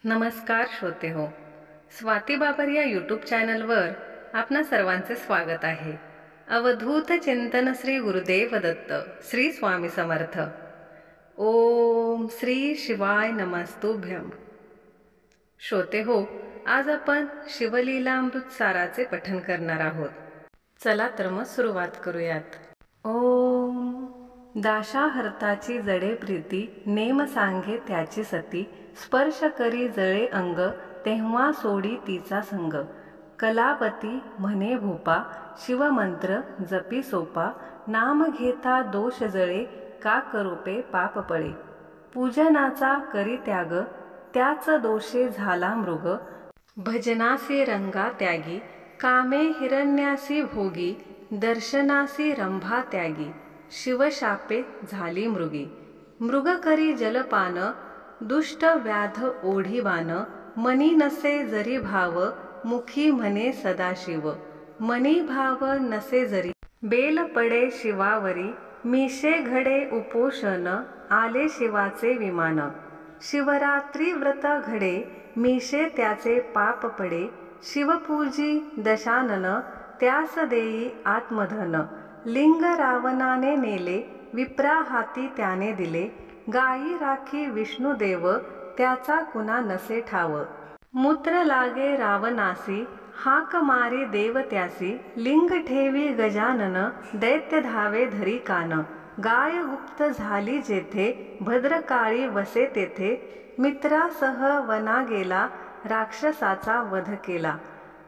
नमस्कार श्रोते हो. स्वाती बाबर या यूट्यूब चॅनलवर आपणा सर्वांचे स्वागत आहे. अवधूत चिंतन श्री गुरुदेव दत्त श्री स्वामी समर्थ. ओम श्री शिवाय नमस्तुभ्यम. श्रोते हो, आज आपण शिवलीलामृत साराचे पठन करणार आहोत. चला तर मग सुरुवात करूयात. ओम दाशाहर्ताची जडे प्रीती, नेम सांगे त्याची सती. स्पर्श करी जळे अंग, तेव्हा सोडी तिचा संग. कलापती म्हणे भूपा, शिवमंत्र जपी सोपा. नाम घेता दोष जळे, का करूपे पाप पळे. पूजनाचा करी त्याग, त्याच दोषे झाला मृग. भजनासी रंगा त्यागी, कामे हिरण्यासी भोगी. दर्शनासी रंभा त्यागी, शिवशापे झाली मृगी. मृग करी जलपान, दुष्ट व्याध ओढी बाण. मनी नसे जरी भाव, मुखी म्हणे सदाशिव. मनी भाव नसे जरी, बेल पडे शिवावरी. मिशे घडे उपोषण, आले शिवाचे विमान. शिवरात्री व्रत घडे, मिशे त्याचे पाप पडे. शिवपूजी दशानन, त्यास देई आत्मधन. लिंग रावणाने नेले, विप्रा हाती त्याने दिले. गायी राखी विष्णुदेव, त्याचा कुणा नसे ठाव. मूत्र लागे रावणासी, हाक मारी देव त्यासी. लिंग ठेवी गजानन, दैत्य धावे धरी कान. गाय गुप्त झाली जेथे, भद्रकाळी वसे तेथे. मित्रासह वना गेला, राक्षसाचा वध केला.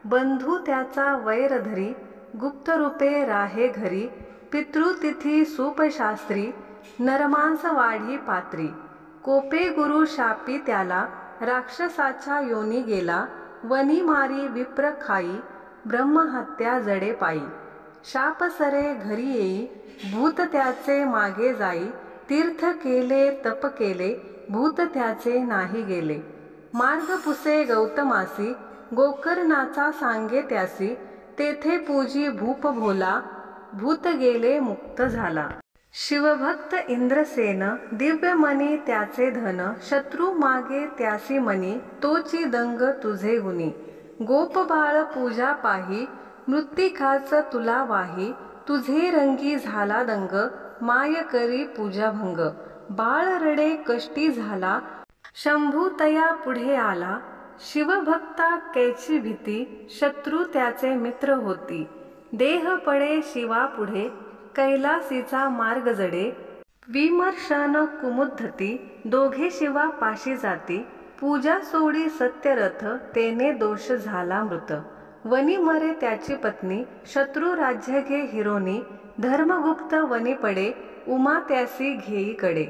बंधू त्याचा वैर धरी, गुप्त रूपे राहे घरी. पितृतिथी सूपशास्त्री, नरमांस वाढी पात्री. कोपे गुरु शापी त्याला, राक्षसाच्या योनी गेला. वनी मारी विप्र खाई, ब्रह्महत्या जडे पायी. शाप सरे घरी येई, भूत त्याचे मागे जाई. तीर्थ केले तप केले, भूत त्याचे नाही गेले. मार्ग पुसे गौतमासी, गोकर्णाचा सांगे त्यासी. तेथे पूजी भूप भोला, भूत गेले मुक्त झाला. शिवभक्त इंद्रसेन, दिव्य मनी त्याचे धन. शत्रू मागे त्यासी मनी, तोची दंग तुझे गुणी. गोप बाळ पूजा पाही, मृत्तिकाच तुला वाही. तुझे रंगी झाला दंग, माय करी पूजा भंग. बाळ रडे कष्टी झाला, शंभू तया पुढे आला. शिवभक्ता कैची भीती, शत्रू त्याचे मित्र होती. देह पडे शिवा पुढे, कैलासीचा मार्ग जडे. विमर्शन कुमुद्धती, दोघे शिवा पाशी जाती. पूजा सोडी सत्यरथ, तेने दोष झाला मृत. वनी मरे त्याची पत्नी, शत्रू राज्य घे हिरोनी. धर्मगुप्त वनी पडे, उमा त्यासी घेई कडे.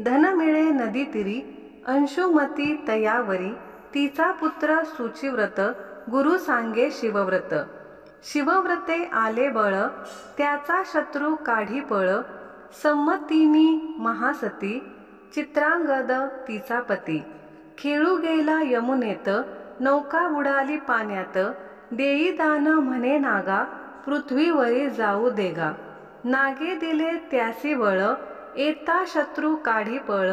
धन मिळे नदी तिरी, अंशुमती तयावरी. तिचा पुत्र सुचिव्रत, गुरु सांगे शिवव्रत. शिवव्रते आले बळ, त्याचा शत्रू काढी पळ. संमतीनी महासती, चित्रांगद तिचा पती. खेळू गेला यमुनेत, नौका बुडाली पाण्यात. देई दान म्हणे नागा, पृथ्वीवरी जाऊ देगा. नागे दिले त्यासी बळ, येता शत्रू काढी पळ.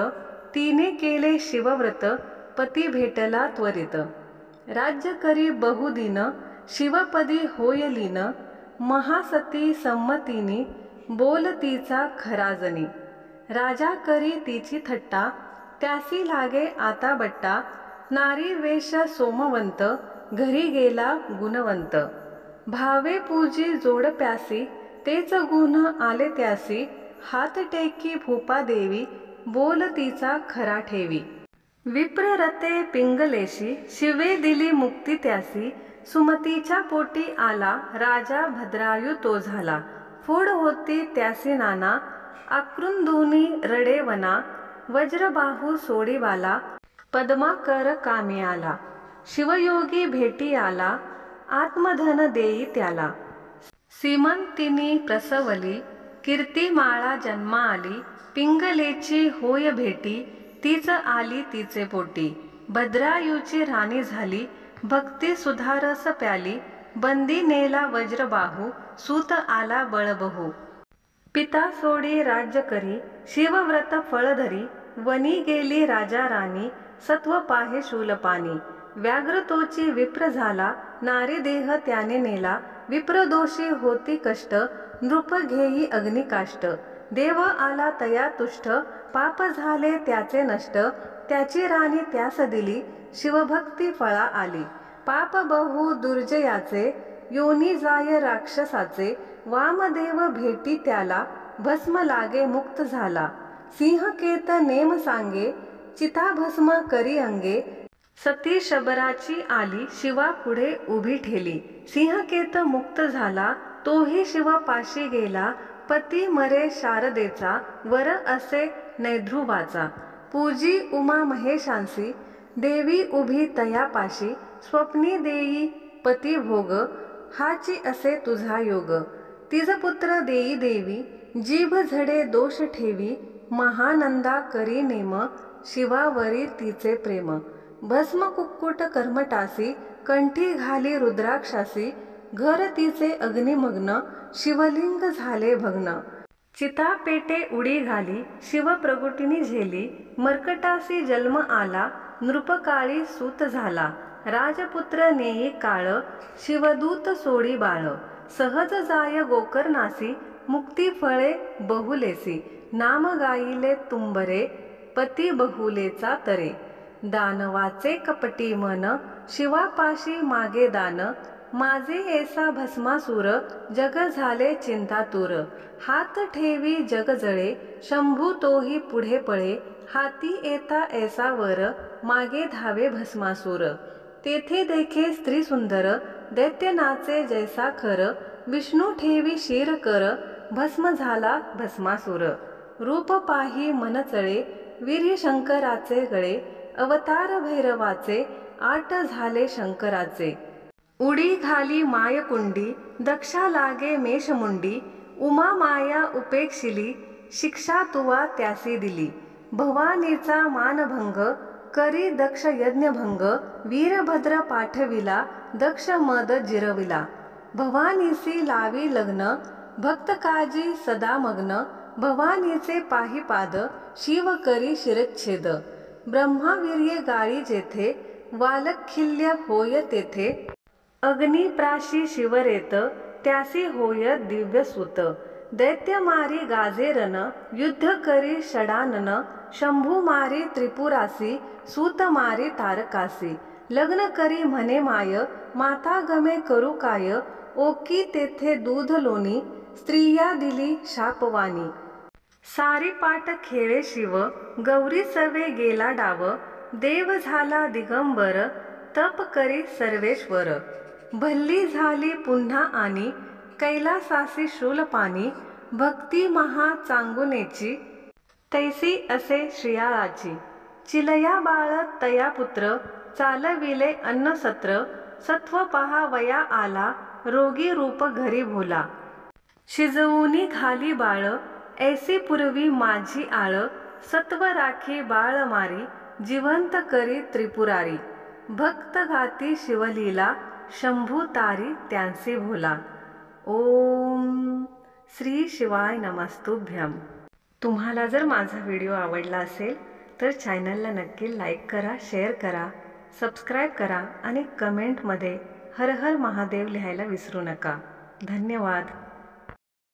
तिने केले शिवव्रत, पती भेटला त्वरित. राज्य करी बहुदिन, शिवपदी होय लीन. महासती संमतीनी, बोल तिचा खराजनी. राजा करी तिची थट्टा, त्यासी लागे आता बट्टा. नारी वेश सोमवंत, घरी गेला गुणवंत. भावे पूजी जोडप्यासी, तेच गुण आले त्यासी. हात टेकी भूपा देवी, बोल तिचा खरा ठेवी. विप्र रते पिंगलेशी, शिवे दिली मुक्ती त्यासी. सुमतीच्या पोटी आला, राजा भद्रायू तो झाला. फोड होती त्यासी नाना, आकृंदुनी रडे वना. वज्रबाहू सोडीवाला, पद्माकर कामी आला. शिवयोगी भेटी आला, आत्मधन देई त्याला. सीमंतिनी प्रसवली, कीर्तिमाळा जन्मा आली. पिंगलेची होय भेटी, तीच आली तिचे पोटी. भद्रायूची राणी झाली, भक्ती सुधारस प्याली. बंदी नेला वज्रबाहू, सूत आला बळबहू. पिता सोडी राज्य करी, शिवव्रत फळ धरी. वनी गेली राजा राणी, सत्व पाहे शूलपाणी। व्याघ्र तोची विप्र झाला, नारी देह त्याने नेला। विप्रदोषी होती कष्ट, नृप घेई अग्निकाष्ट। देव आला तया तुष्ट, पाप झाले त्याचे नष्ट। त्याची राणी त्यास दिली, शिवभक्ती फळा आली। पाप बहु दुर्जयाचे, योनी जाय राक्षसाचे। वामदेव भेटी त्याला, भस्म लागे मुक्त झाला। सिंहकेत नेम सांगे, चिता भस्म करी अंगे। सती शबराची आली, शिवा पुढे उभी ठेली। सिंहकेत मुक्त झाला, तोही शिव पाशी गेला। पती मरे शारदेचा, वर असे नैध्रुवाचा। पूजी उमा महेशांसी, देवी उभी तया पाशी। स्वप्नी देई पती भोग, हाची असे तुझा योग। तिज पुत्र देई देवी, जीभ झडे दोष ठेवी। महानंदा करी नेम, शिवावरी तिचे प्रेम। भस्म कुक्कुट कर्मटासी, कंठी घाली रुद्राक्षासी। घर तिचे अग्निमग्न, शिवलिंग झाले भग्न। चिता पेटे उडी घाली, शिव प्रगुटिनी झेली। मर्कटासी जन्म आला, नृपकाळी सूत झाला। राजपुत्र नेई काळ, शिवदूत सोडी बाळ। सहज जाय गोकर्णासी, मुक्ती फळे बहुलेसी। नाम गाईले तुंबरे, पती बहुलेचा तरे। दानवाचे कपटी मन, शिवापाशी मागे दान। माझे ऐसा भस्मासूर, जग झाले चिंतातूर। हात ठेवी जग जळे, शंभू तोही पुढे पळे। हाती येता ऐसा वर, मागे धावे भस्मासूर। तेथे देखे स्त्री सुंदर, दैत्य नाचे जैसा खर। विष्णू ठेवी शिर कर, भस्म झाला भस्मासूर। रूप पाही मन चळे, वीर्य शंकराचे गळे। अवतार भैरवाचे, आट झाले शंकराचे। उडी घाली मायकुंडी, दक्षा लागे मेषमुंडी। उमा माया उपेक्षिली, शिक्षा तुवा त्यासी दिली। भवानीचा मानभंग, करी दक्ष यज्ञभंग। वीरभद्र पाठविला, दक्ष मद जिरविला। भवानीसी लावी लग्न, भक्त काजी सदा मग्न। भवानीचे पाही पाद, शिव करी शिरच्छेद। ब्रह्मावीर्ये गाळी जेथे, वालखिल्य होय तेथे। अग्निप्राशी शिवरेत, त्यासी होय दिव्यसूत। दैत्य मारी गाजे रण, युद्ध करी षडानन। शंभू मारी त्रिपुरासी, सूत मारी तारकासी। लग्न करी म्हणे माय, माता गमे करू काय। ओकी तेथे दूध लोणी, स्त्रिया दिली शापवाणी। सारी पाट खेळे शिव, गौरी सवे गेला डाव। देव झाला दिगंबर, तप करी सर्वेश्वर। भल्ली झाली पुन्हा आणि, कैलासासी शूलपाणी। भक्ती महा चांगुनेची, तैसी असे श्रियाळाची। चिलया बाळ तया पुत्र, चालविले अन्नसत्र। सत्व पहा वया आला, रोगी रूप घरी भोला। शिजवूनी घाली बाळ, ऐसी पूर्वी माझी आळ। सत्व राखी बाळ मारी, जिवंत करी त्रिपुरारी। भक्त गाती शिवलीला, शंभू तारी त्यांसी भोला। ओम श्री शिवाय नमस्तुभ्यम। तुम्हाला जर माझा व्हिडिओ आवडला असेल तर चॅनलला नक्की लाईक करा, शेअर करा, सबस्क्राईब करा आणि कमेंटमध्ये हर हर महादेव लिहायला विसरू नका। धन्यवाद।